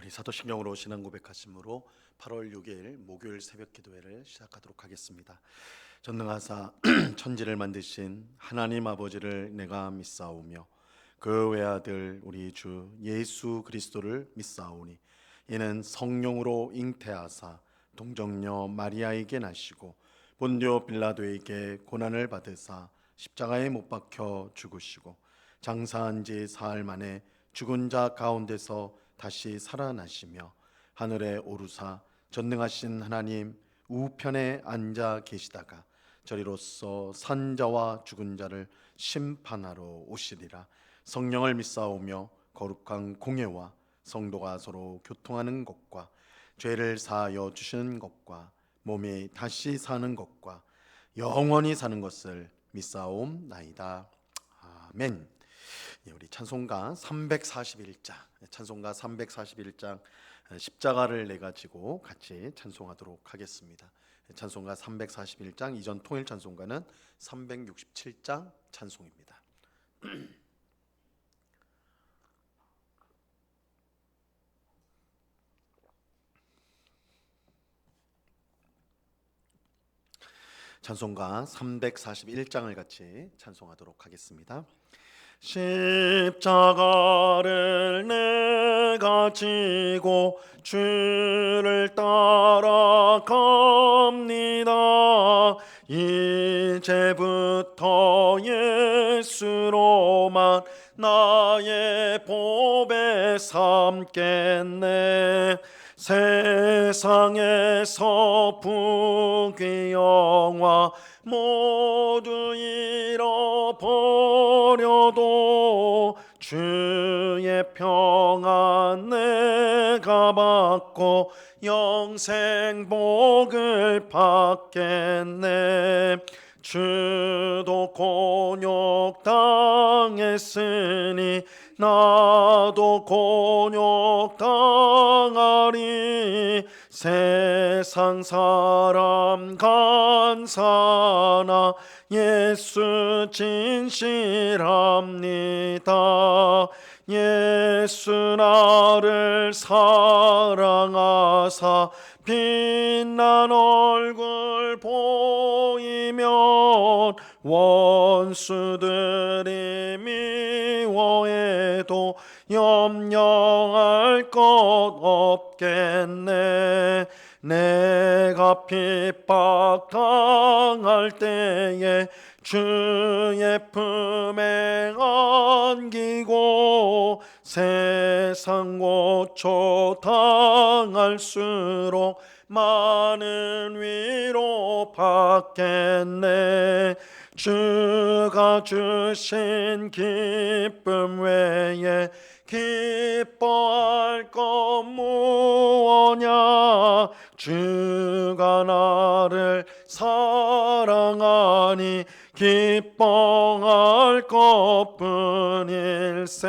우리 사도신경으로 신앙 고백하심으로 8월 6일 목요일 새벽 기도회를 시작하도록 하겠습니다. 전능하사 천지를 만드신 하나님 아버지를 내가 믿사오며 그 외아들 우리 주 예수 그리스도를 믿사오니 이는 성령으로 잉태하사 동정녀 마리아에게 나시고 본디오 빌라도에게 고난을 받으사 십자가에 못 박혀 죽으시고 장사한 지 사흘 만에 죽은 자 가운데서 다시 살아나시며 하늘에 오르사 전능하신 하나님 우편에 앉아 계시다가 저리로서 산자와 죽은 자를 심판하러 오시리라. 성령을 믿사오며 거룩한 공예와 성도가 서로 교통하는 것과 죄를 사하여 주시는 것과 몸이 다시 사는 것과 영원히 사는 것을 믿사옵나이다. 아멘. 우리 찬송가 341장, 찬송가 341장 십자가를 내 가지고 같이 찬송하도록 하겠습니다. 찬송가 341장, 이전 통일 찬송가는 367장 찬송입니다. 찬송가 341장을 같이 찬송하도록 하겠습니다. 십자가를 내가 지고 주를 따라갑니다. 이제부터 예수로만 나의 보배 삼겠네. 세상에서 부귀 영화 모두 잃어버려도 주의 평안 내가 받고 영생 복을 받겠네. 주도 곤욕 당했으니 나도 곤욕 당하리. 세상 사람 간사나 예수 진실합니다. 예수 나를 사랑하사 빛난 얼굴 보이면 원수들이 미워해도 염려할 것 없겠네. 내가 핍박당할 때에 주의 품에 안기고 세상 고초 당할수록 많은 위로 받겠네. 주가 주신 기쁨 외에 기뻐할 것 무엇냐. 주가 나를 사랑하니 기뻐할 것뿐일세.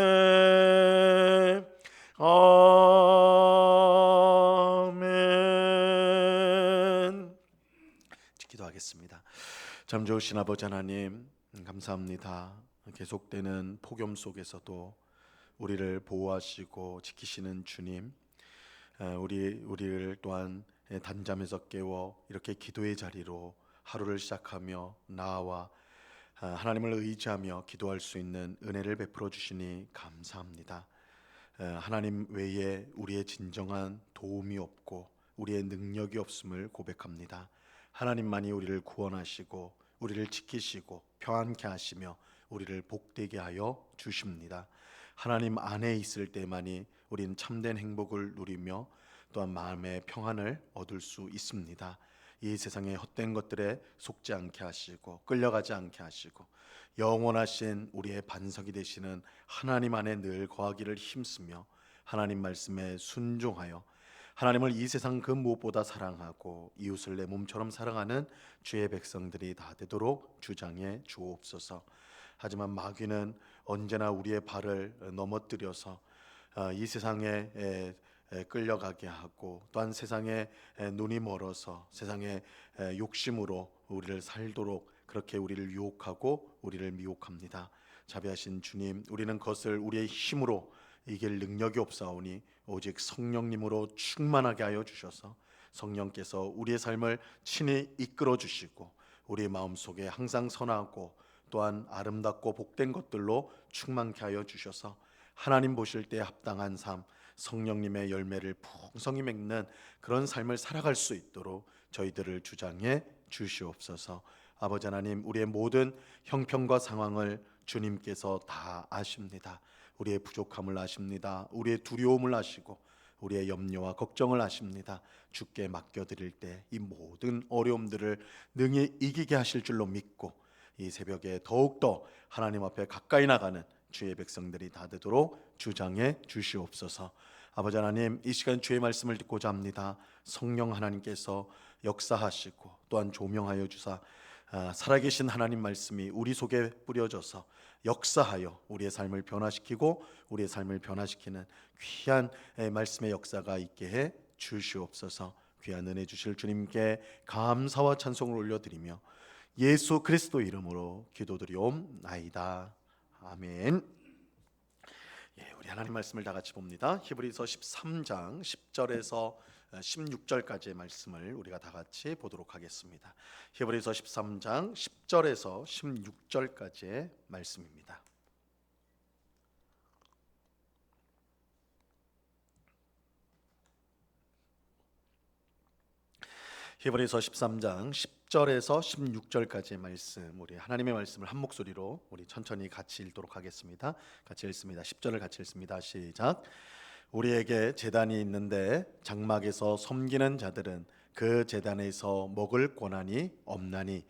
아멘. 기도하겠습니다. 참 좋으신 아버지 하나님, 감사합니다. 계속되는 폭염 속에서도 우리를 보호하시고 지키시는 주님, 우리를 또한 단잠에서 깨워 이렇게 기도의 자리로 하루를 시작하며 나와 하나님을 의지하며 기도할 수 있는 은혜를 베풀어 주시니 감사합니다. 하나님 외에 우리의 진정한 도움이 없고 우리의 능력이 없음을 고백합니다. 하나님만이 우리를 구원하시고 우리를 지키시고 평안케 하시며 우리를 복되게 하여 주십니다. 하나님 안에 있을 때만이 우리는 참된 행복을 누리며 또한 마음의 평안을 얻을 수 있습니다. 이 세상의 헛된 것들에 속지 않게 하시고 끌려가지 않게 하시고 영원하신 우리의 반석이 되시는 하나님 안에 늘 거하기를 힘쓰며 하나님 말씀에 순종하여 하나님을 이 세상 그 무엇보다 사랑하고 이웃을 내 몸처럼 사랑하는 주의 백성들이 다 되도록 주장해 주옵소서. 하지만 마귀는 언제나 우리의 발을 넘어뜨려서 이 세상에 끌려가게 하고 또한 세상에 눈이 멀어서 세상의 욕심으로 우리를 살도록 그렇게 우리를 유혹하고 우리를 미혹합니다. 자비하신 주님, 우리는 그것을 우리의 힘으로 이길 능력이 없사오니 오직 성령님으로 충만하게 하여 주셔서 성령께서 우리의 삶을 친히 이끌어 주시고 우리의 마음속에 항상 선하고 또한 아름답고 복된 것들로 충만케 하여 주셔서 하나님 보실 때 합당한 삶, 성령님의 열매를 풍성히 맺는 그런 삶을 살아갈 수 있도록 저희들을 주장해 주시옵소서. 아버지 하나님, 우리의 모든 형편과 상황을 주님께서 다 아십니다. 우리의 부족함을 아십니다. 우리의 두려움을 아시고 우리의 염려와 걱정을 아십니다. 주께 맡겨드릴 때 이 모든 어려움들을 능히 이기게 하실 줄로 믿고 이 새벽에 더욱더 하나님 앞에 가까이 나가는 주의 백성들이 다 되도록 주장해 주시옵소서. 아버지 하나님, 이 시간 주의 말씀을 듣고자 합니다. 성령 하나님께서 역사하시고 또한 조명하여 주사 살아계신 하나님 말씀이 우리 속에 뿌려져서 역사하여 우리의 삶을 변화시키고 우리의 삶을 변화시키는 귀한 말씀의 역사가 있게 해 주시옵소서. 귀한 은혜 주실 주님께 감사와 찬송을 올려드리며 예수 그리스도 이름으로 기도드리옵나이다. 아멘. 우리 하나님 말씀을 다 같이 봅니다. 히브리서 13장 10절에서 16절까지의 말씀을 우리가 다 같이 보도록 하겠습니다. 히브리서 13장 10절에서 16절까지의 말씀입니다. 히브리서 13장 10절에서 16절까지의 말씀, 우리 하나님의 말씀을 한 목소리로 우리 천천히 같이 읽도록 하겠습니다. 같이 읽습니다. 10절을 같이 읽습니다. 시작. 우리에게 제단이 있는데 장막에서 섬기는 자들은 그 제단에서 먹을 권한이 없나니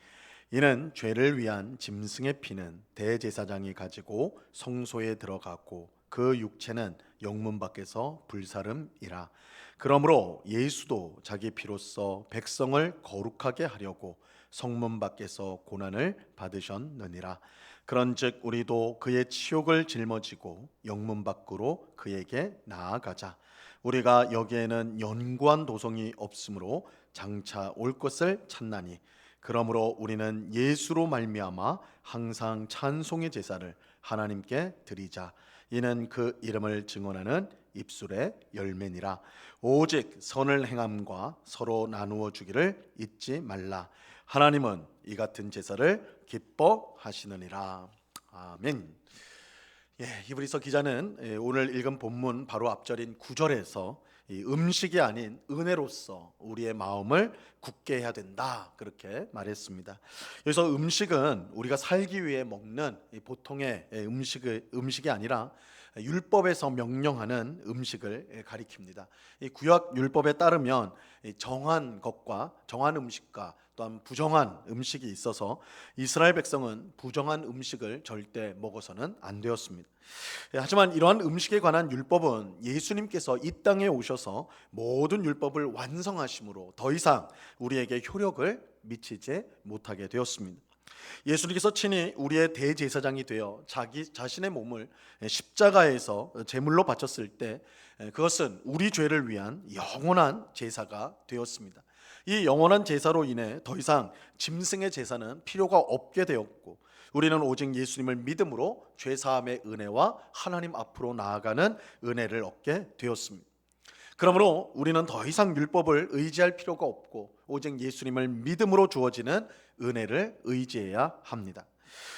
이는 죄를 위한 짐승의 피는 대제사장이 가지고 성소에 들어가고 그 육체는 영문 밖에서 불사름이라. 그러므로 예수도 자기 피로써 백성을 거룩하게 하려고 성문 밖에서 고난을 받으셨느니라. 그런즉 우리도 그의 치욕을 짊어지고 영문 밖으로 그에게 나아가자. 우리가 여기에는 연구한 도성이 없으므로 장차 올 것을 찾나니 그러므로 우리는 예수로 말미암아 항상 찬송의 제사를 하나님께 드리자. 이는 그 이름을 증언하는 입술의 열매니라. 오직 선을 행함과 서로 나누어 주기를 잊지 말라. 하나님은 이 같은 제사를 기뻐하시느니라. 아멘. 히브리서 기자는 오늘 읽은 본문 바로 앞절인 9절에서 이 음식이 아닌 은혜로서 우리의 마음을 굳게 해야 된다, 그렇게 말했습니다. 여기서 음식은 우리가 살기 위해 먹는 보통의 음식이 아니라 율법에서 명령하는 음식을 가리킵니다. 이 구약 율법에 따르면 정한 것과 정한 음식과 또한 부정한 음식이 있어서 이스라엘 백성은 부정한 음식을 절대 먹어서는 안 되었습니다. 하지만 이러한 음식에 관한 율법은 예수님께서 이 땅에 오셔서 모든 율법을 완성하심으로 더 이상 우리에게 효력을 미치지 못하게 되었습니다. 예수님께서 친히 우리의 대제사장이 되어 자기 자신의 몸을 십자가에서 제물로 바쳤을 때 그것은 우리 죄를 위한 영원한 제사가 되었습니다. 이 영원한 제사로 인해 더 이상 짐승의 제사는 필요가 없게 되었고 우리는 오직 예수님을 믿음으로 죄사함의 은혜와 하나님 앞으로 나아가는 은혜를 얻게 되었습니다. 그러므로 우리는 더 이상 율법을 의지할 필요가 없고 오직 예수님을 믿음으로 주어지는 은혜를 의지해야 합니다.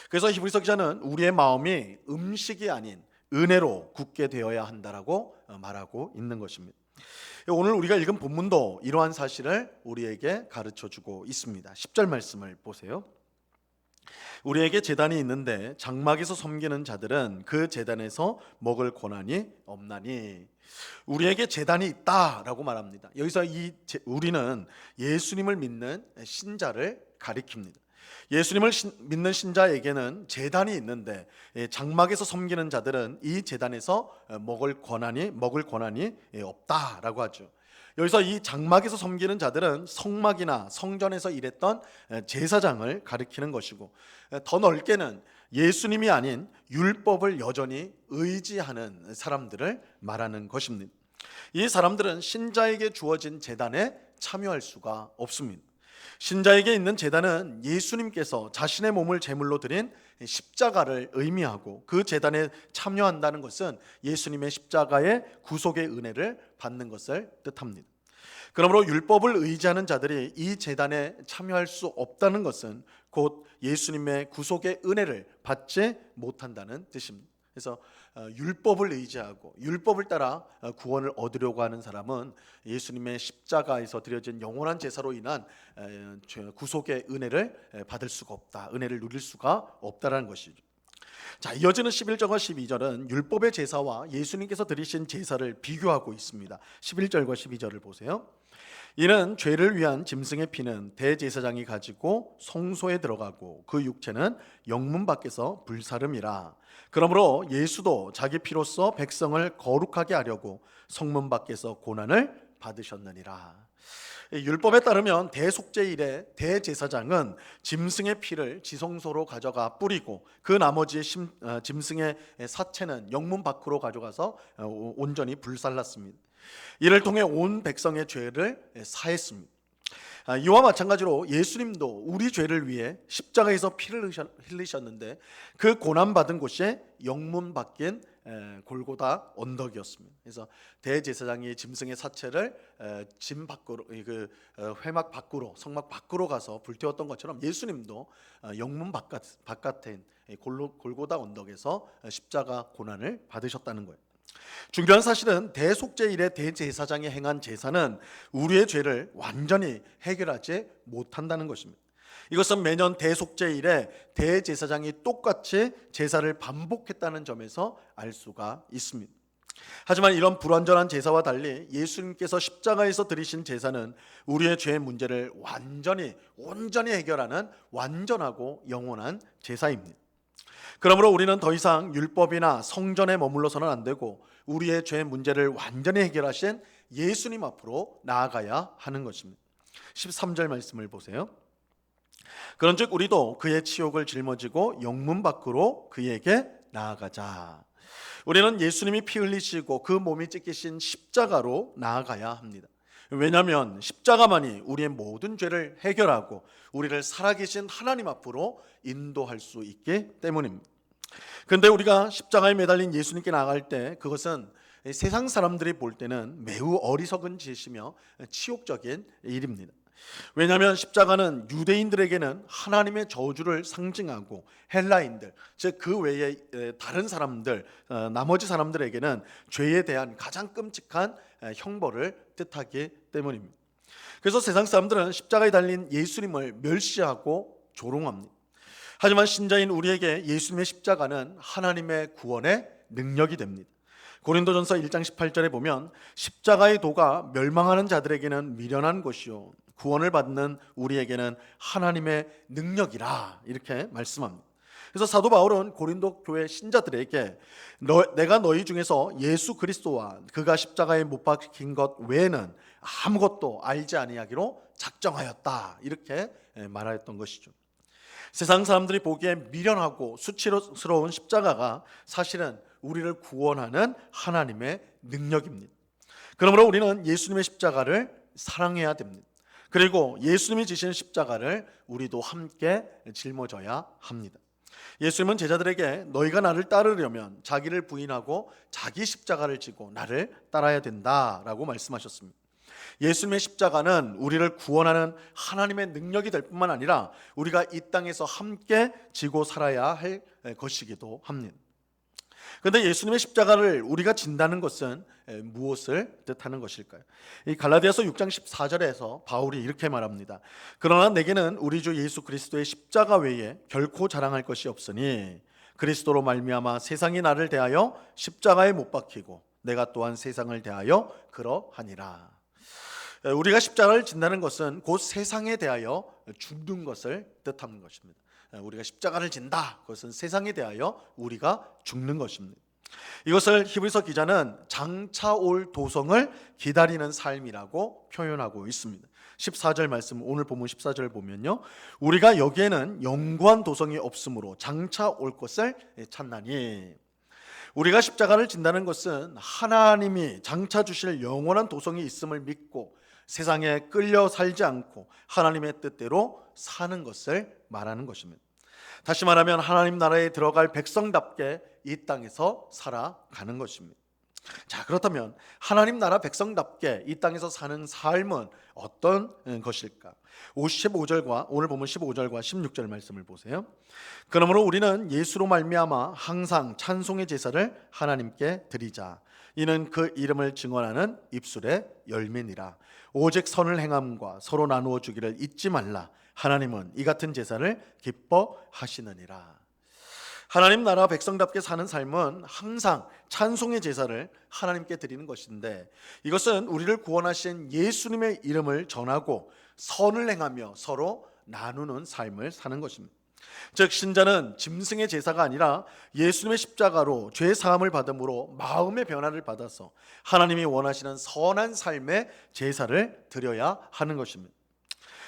그래서 히브리서 기자는 우리의 마음이 음식이 아닌 은혜로 굳게 되어야 한다라고 말하고 있는 것입니다. 오늘 우리가 읽은 본문도 이러한 사실을 우리에게 가르쳐주고 있습니다. 10절 말씀을 보세요. 우리에게 제단이 있는데 장막에서 섬기는 자들은 그 제단에서 먹을 권한이 없나니. 우리에게 제단이 있다라고 말합니다. 여기서 우리는 예수님을 믿는 신자를 가리킵니다. 예수님을 믿는 신자에게는 제단이 있는데 장막에서 섬기는 자들은 이 제단에서 먹을 권한이 없다라고 하죠. 여기서 이 장막에서 섬기는 자들은 성막이나 성전에서 일했던 제사장을 가리키는 것이고 더 넓게는 예수님이 아닌 율법을 여전히 의지하는 사람들을 말하는 것입니다. 이 사람들은 신자에게 주어진 제단에 참여할 수가 없습니다. 신자에게 있는 제단은 예수님께서 자신의 몸을 제물로 드린 십자가를 의미하고, 그 제단에 참여한다는 것은 예수님의 십자가의 구속의 은혜를 받는 것을 뜻합니다. 그러므로 율법을 의지하는 자들이 이 제단에 참여할 수 없다는 것은 곧 예수님의 구속의 은혜를 받지 못한다는 뜻입니다. 그래서 율법을 의지하고 율법을 따라 구원을 얻으려고 하는 사람은 예수님의 십자가에서 드려진 영원한 제사로 인한 구속의 은혜를 받을 수가 없다, 은혜를 누릴 수가 없다라는 것이죠. 자, 이어지는 11절과 12절은 율법의 제사와 예수님께서 드리신 제사를 비교하고 있습니다. 11절과 12절을 보세요. 이는 죄를 위한 짐승의 피는 대제사장이 가지고 성소에 들어가고 그 육체는 영문 밖에서 불사름이라. 그러므로 예수도 자기 피로써 백성을 거룩하게 하려고 성문 밖에서 고난을 받으셨느니라. 율법에 따르면 대속죄일에 대제사장은 짐승의 피를 지성소로 가져가 뿌리고 그 나머지 짐승의 사체는 영문 밖으로 가져가서 온전히 불살랐습니다. 이를 통해 온 백성의 죄를 사했습니다. 이와 마찬가지로 예수님도 우리 죄를 위해 십자가에서 피를 흘리셨는데 그 고난받은 곳이 영문 밖인 골고다 언덕이었습니다. 그래서 대제사장이 짐승의 사체를 짐 밖으로, 그 회막 밖으로, 성막 밖으로 가서 불태웠던 것처럼 예수님도 영문 바깥인 골고다 언덕에서 십자가 고난을 받으셨다는 거예요. 중요한 사실은 대속죄일에 대제사장이 행한 제사는 우리의 죄를 완전히 해결하지 못한다는 것입니다. 이것은 매년 대속죄일에 대제사장이 똑같이 제사를 반복했다는 점에서 알 수가 있습니다. 하지만 이런 불완전한 제사와 달리 예수님께서 십자가에서 드리신 제사는 우리의 죄의 문제를 온전히 해결하는 완전하고 영원한 제사입니다. 그러므로 우리는 더 이상 율법이나 성전에 머물러서는 안 되고 우리의 죄 문제를 완전히 해결하신 예수님 앞으로 나아가야 하는 것입니다. 13절 말씀을 보세요. 그런즉 우리도 그의 치욕을 짊어지고 영문 밖으로 그에게 나아가자. 우리는 예수님이 피 흘리시고 그 몸이 찢기신 십자가로 나아가야 합니다. 왜냐하면 십자가만이 우리의 모든 죄를 해결하고 우리를 살아계신 하나님 앞으로 인도할 수 있기 때문입니다. 그런데 우리가 십자가에 매달린 예수님께 나아갈 때 그것은 세상 사람들이 볼 때는 매우 어리석은 짓이며 치욕적인 일입니다. 왜냐하면 십자가는 유대인들에게는 하나님의 저주를 상징하고 헬라인들, 즉 그 외에 다른 사람들, 나머지 사람들에게는 죄에 대한 가장 끔찍한 형벌을 뜻하기 때문입니다. 그래서 세상 사람들은 십자가에 달린 예수님을 멸시하고 조롱합니다. 하지만 신자인 우리에게 예수님의 십자가는 하나님의 구원의 능력이 됩니다. 고린도전서 1장 18절에 보면 십자가의 도가 멸망하는 자들에게는 미련한 것이요 구원을 받는 우리에게는 하나님의 능력이라, 이렇게 말씀합니다. 그래서 사도 바울은 고린도 교회 신자들에게 내가 너희 중에서 예수 그리스도와 그가 십자가에 못 박힌 것 외에는 아무것도 알지 아니하기로 작정하였다, 이렇게 말하였던 것이죠. 세상 사람들이 보기에 미련하고 수치스러운 십자가가 사실은 우리를 구원하는 하나님의 능력입니다. 그러므로 우리는 예수님의 십자가를 사랑해야 됩니다. 그리고 예수님이 지신 십자가를 우리도 함께 짊어져야 합니다. 예수님은 제자들에게 너희가 나를 따르려면 자기를 부인하고 자기 십자가를 지고 나를 따라야 된다라고 말씀하셨습니다. 예수님의 십자가는 우리를 구원하는 하나님의 능력이 될 뿐만 아니라 우리가 이 땅에서 함께 지고 살아야 할 것이기도 합니다. 그런데 예수님의 십자가를 우리가 진다는 것은 무엇을 뜻하는 것일까요? 이 갈라디아서 6장 14절에서 바울이 이렇게 말합니다. 그러나 내게는 우리 주 예수 그리스도의 십자가 외에 결코 자랑할 것이 없으니 그리스도로 말미암아 세상이 나를 대하여 십자가에 못 박히고 내가 또한 세상을 대하여 그러하니라. 우리가 십자가를 진다는 것은 곧 세상에 대하여 죽는 것을 뜻하는 것입니다. 우리가 십자가를 진다, 그것은 세상에 대하여 우리가 죽는 것입니다. 이것을 히브리서 기자는 장차 올 도성을 기다리는 삶이라고 표현하고 있습니다. 14절 말씀, 오늘 본문 14절 보면요, 우리가 여기에는 영구한 도성이 없으므로 장차 올 것을 찾나니. 우리가 십자가를 진다는 것은 하나님이 장차 주실 영원한 도성이 있음을 믿고 세상에 끌려 살지 않고 하나님의 뜻대로 사는 것을 말하는 것입니다. 다시 말하면 하나님 나라에 들어갈 백성답게 이 땅에서 살아가는 것입니다. 자, 그렇다면 하나님 나라 백성답게 이 땅에서 사는 삶은 어떤 것일까? 15절과 오늘 보면 15절과 16절 말씀을 보세요. 그러므로 우리는 예수로 말미암아 항상 찬송의 제사를 하나님께 드리자. 이는 그 이름을 증언하는 입술의 열매니라. 오직 선을 행함과 서로 나누어 주기를 잊지 말라. 하나님은 이 같은 제사를 기뻐하시느니라. 하나님 나라 백성답게 사는 삶은 항상 찬송의 제사를 하나님께 드리는 것인데, 이것은 우리를 구원하신 예수님의 이름을 전하고 선을 행하며 서로 나누는 삶을 사는 것입니다. 즉 신자는 짐승의 제사가 아니라 예수님의 십자가로 죄 사함을 받음으로 마음의 변화를 받아서 하나님이 원하시는 선한 삶의 제사를 드려야 하는 것입니다.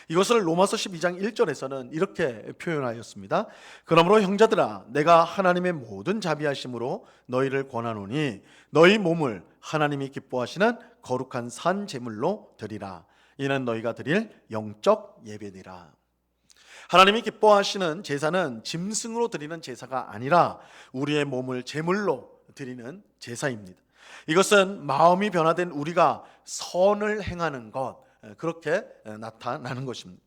이것을 로마서 12장 1절에서는 이렇게 표현하였습니다. 그러므로 형제들아, 내가 하나님의 모든 자비하심으로 너희를 권하노니 너희 몸을 하나님이 기뻐하시는 거룩한 산 제물로 드리라. 이는 너희가 드릴 영적 예배니라. 하나님이 기뻐하시는 제사는 짐승으로 드리는 제사가 아니라 우리의 몸을 제물로 드리는 제사입니다. 이것은 마음이 변화된 우리가 선을 행하는 것, 그렇게 나타나는 것입니다.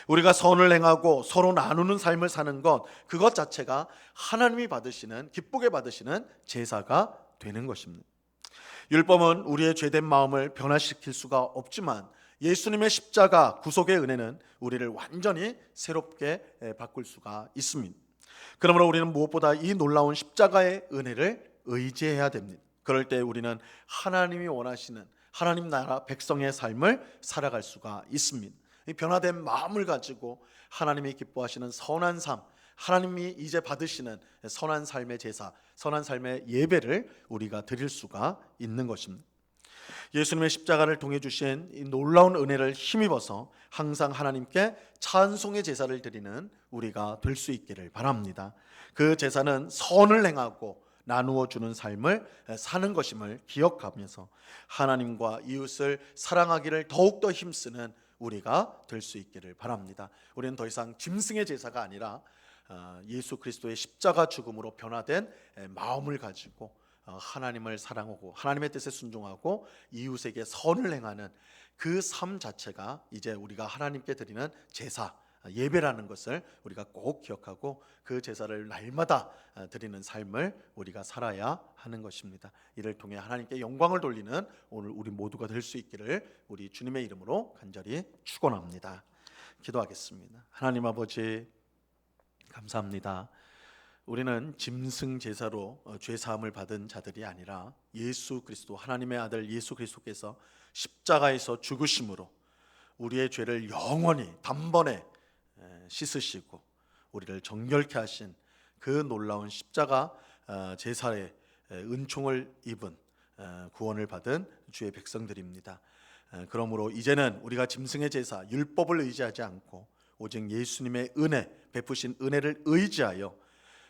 우리가 선을 행하고 서로 나누는 삶을 사는 것, 그것 자체가 하나님이 받으시는, 기쁘게 받으시는 제사가 되는 것입니다. 율법은 우리의 죄된 마음을 변화시킬 수가 없지만 예수님의 십자가 구속의 은혜는 우리를 완전히 새롭게 바꿀 수가 있습니다. 그러므로 우리는 무엇보다 이 놀라운 십자가의 은혜를 의지해야 됩니다. 그럴 때 우리는 하나님이 원하시는 하나님 나라 백성의 삶을 살아갈 수가 있습니다. 이 변화된 마음을 가지고 하나님이 기뻐하시는 선한 삶, 하나님이 이제 받으시는 선한 삶의 제사, 선한 삶의 예배를 우리가 드릴 수가 있는 것입니다. 예수님의 십자가를 통해 주신 이 놀라운 은혜를 힘입어서 항상 하나님께 찬송의 제사를 드리는 우리가 될 수 있기를 바랍니다. 그 제사는 선을 행하고 나누어 주는 삶을 사는 것임을 기억하면서 하나님과 이웃을 사랑하기를 더욱더 힘쓰는 우리가 될 수 있기를 바랍니다. 우리는 더 이상 짐승의 제사가 아니라 예수 그리스도의 십자가 죽음으로 변화된 마음을 가지고 하나님을 사랑하고 하나님의 뜻에 순종하고 이웃에게 선을 행하는 그 삶 자체가 이제 우리가 하나님께 드리는 제사, 예배라는 것을 우리가 꼭 기억하고 그 제사를 날마다 드리는 삶을 우리가 살아야 하는 것입니다. 이를 통해 하나님께 영광을 돌리는 오늘 우리 모두가 될 수 있기를 우리 주님의 이름으로 간절히 축원합니다. 기도하겠습니다. 하나님 아버지, 감사합니다. 우리는 짐승 제사로 죄 사함을 받은 자들이 아니라 예수 그리스도, 하나님의 아들 예수 그리스도께서 십자가에서 죽으심으로 우리의 죄를 영원히 단번에 씻으시고 우리를 정결케 하신 그 놀라운 십자가 제사의 은총을 입은 구원을 받은 주의 백성들입니다. 그러므로 이제는 우리가 짐승의 제사, 율법을 의지하지 않고 오직 예수님의 은혜, 베푸신 은혜를 의지하여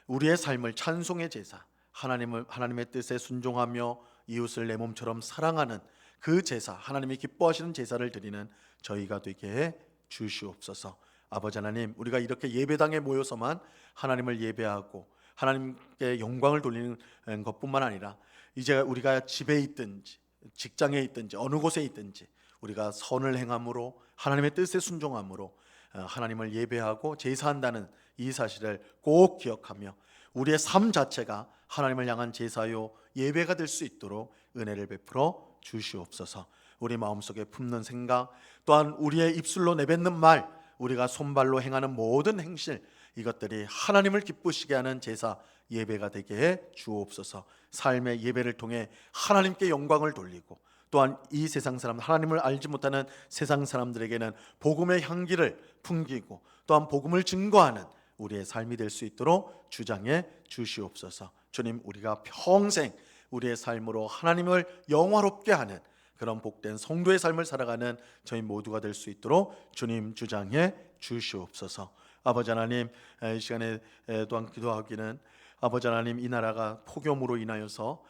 우리의 삶을 찬송의 제사, 하나님의 뜻에 순종하며 이웃을 내 몸처럼 사랑하는 그 제사, 하나님이 기뻐하시는 제사를 드리는 저희가 되게 해 주시옵소서. 아버지 하나님, 우리가 이렇게 예배당에 모여서만 하나님을 예배하고 하나님께 영광을 돌리는 것뿐만 아니라 이제 우리가 집에 있든지 직장에 있든지 어느 곳에 있든지 우리가 선을 행함으로 하나님의 뜻에 순종함으로 하나님을 예배하고 제사한다는 이 사실을 꼭 기억하며 우리의 삶 자체가 하나님을 향한 제사요 예배가 될 수 있도록 은혜를 베풀어 주시옵소서. 우리 마음속에 품는 생각, 또한 우리의 입술로 내뱉는 말, 우리가 손발로 행하는 모든 행실, 이것들이 하나님을 기쁘시게 하는 제사 예배가 되게 해 주옵소서. 삶의 예배를 통해 하나님께 영광을 돌리고 또한 이 세상 사람, 하나님을 알지 못하는 세상 사람들에게는 복음의 향기를 풍기고 또한 복음을 증거하는 우리의 삶이 될 수 있도록 주장해 주시옵소서. 주님, 우리가 평생 우리의 삶으로 하나님을 영화롭게 하는 그런 복된 성도의 삶을 살아가는 저희 모두가 될 수 있도록 주님 주장해 주시옵소서. 아버지 하나님, 이 시간에 또한 기도하기는 아버지 하나님, 이 나라가 폭염으로 인하여서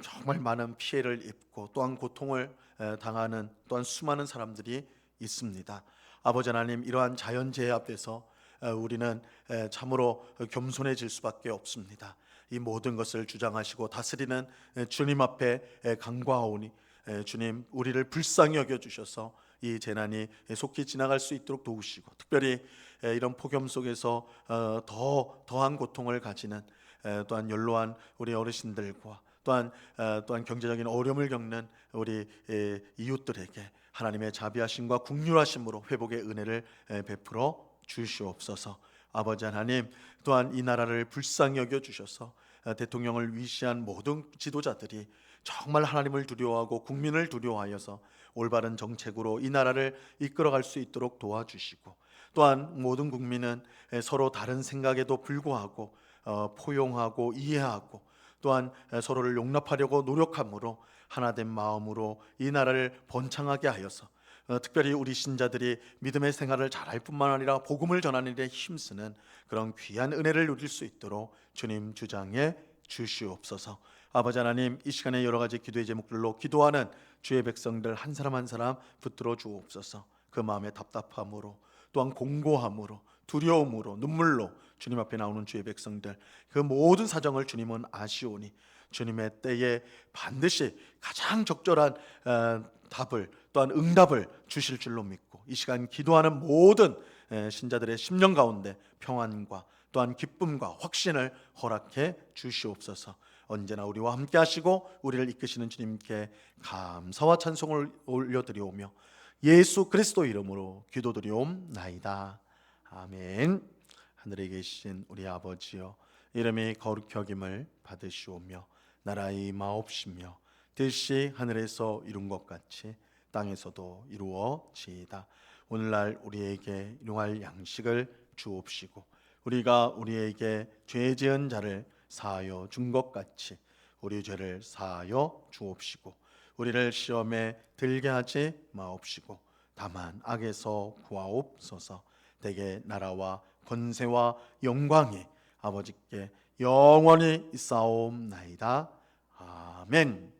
정말 많은 피해를 입고 또한 고통을 당하는 또한 수많은 사람들이 있습니다. 아버지 하나님, 이러한 자연재해 앞에서 우리는 참으로 겸손해질 수밖에 없습니다. 이 모든 것을 주장하시고 다스리는 주님 앞에 간구하오니 주님, 우리를 불쌍히 여겨주셔서 이 재난이 속히 지나갈 수 있도록 도우시고, 특별히 이런 폭염 속에서 더한 고통을 가지는 또한 연로한 우리 어르신들과 또한 경제적인 어려움을 겪는 우리 이웃들에게 하나님의 자비하심과 긍휼하심으로 회복의 은혜를 베풀어 주시옵소서. 아버지 하나님, 또한 이 나라를 불쌍히 여겨 주셔서 대통령을 위시한 모든 지도자들이 정말 하나님을 두려워하고 국민을 두려워하여서 올바른 정책으로 이 나라를 이끌어갈 수 있도록 도와주시고, 또한 모든 국민은 서로 다른 생각에도 불구하고 포용하고 이해하고 또한 서로를 용납하려고 노력함으로 하나된 마음으로 이 나라를 번창하게 하여서 특별히 우리 신자들이 믿음의 생활을 잘할 뿐만 아니라 복음을 전하는 데 힘쓰는 그런 귀한 은혜를 누릴 수 있도록 주님 주장해 주시옵소서. 아버지 하나님, 이 시간에 여러 가지 기도의 제목들로 기도하는 주의 백성들 한 사람 한 사람 붙들어 주옵소서. 그 마음의 답답함으로 또한 공고함으로 두려움으로 눈물로 주님 앞에 나오는 주의 백성들, 그 모든 사정을 주님은 아시오니 주님의 때에 반드시 가장 적절한 답을 또한 응답을 주실 줄로 믿고, 이 시간 기도하는 모든 신자들의 심령 가운데 평안과 또한 기쁨과 확신을 허락해 주시옵소서. 언제나 우리와 함께 하시고 우리를 이끄시는 주님께 감사와 찬송을 올려드리오며 예수 그리스도 이름으로 기도드리옵나이다. 아멘. 하늘에 계신 우리 아버지여, 이름이 거룩히 여김을 받으시오며 나라의 임하옵시며 뜻이 하늘에서 이룬 것 같이 땅에서도 이루어지이다. 오늘날 우리에게 일용할 양식을 주옵시고, 우리가 우리에게 죄 지은 자를 사하여 준 것 같이 우리 죄를 사하여 주옵시고, 우리를 시험에 들게 하지 마옵시고 다만 악에서 구하옵소서. 대개 나라와 권세와 영광이 아버지께 영원히 있사옵나이다. 아멘.